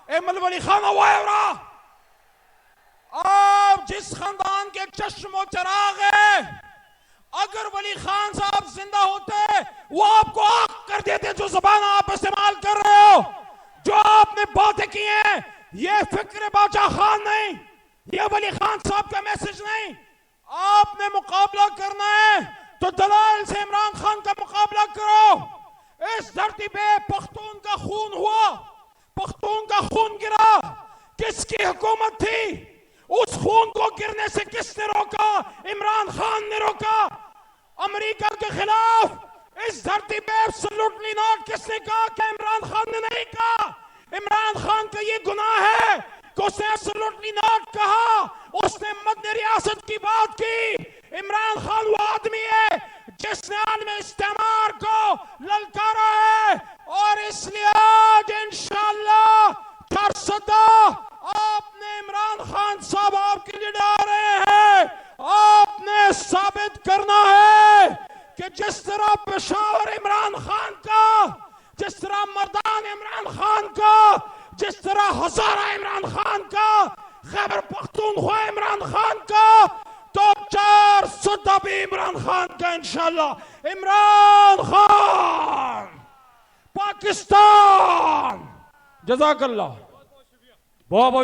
Emil वली खान वायरा, आप जिस खानदान के चश्मो चराग है, अगर वली खान साहब जिंदा होते वो आपको आग कर देते। जो जबान आप इस्तेमाल कर रहे हो, जो आपने बातें की हैं, ये फिक्र बादशाह खान नहीं, ये वली खान साहब का मैसेज नहीं। आपने मुकाबला करना है तो दलाल से इमरान खान का मुकाबला करो। इस धरती पे पख्तून का खून हुआ, पख्तून का खून गिरा, किसकी हुकूमत थी? उस खून को गिरने से किसने रोका? इमरान खान ने रोका। अमेरिका के खिलाफ इस धरती पे एब्सोल्युटली नॉट किसने कहा? कि इमरान खान ने नहीं कहा। इमरान खान का ये गुनाह है कि उसने एब्सोल्युटली नॉट कहा, उसने मध्य रियासत की बात की। इमरान खान वो आदमी है जिसने आलमी इस्तेमार को ललकारा है, और इसलिए आज इंशाअल्लाह 400 आपने इमरान खान साहब आपके लिए डाल रहे हैं। आपने साबित करना है कि जिस तरह पेशावर इमरान खान का, जिस तरह मर्दान इमरान खान का, जिस तरह हजारा इमरान खान का, खैबर पख्तूनख्वा इमरान खान का, तो 400 भी इमरान खान का इंशाअल्लाह। इमरान खान पाकिस्तान। जज़ाकल्लाह। बहुत बहुत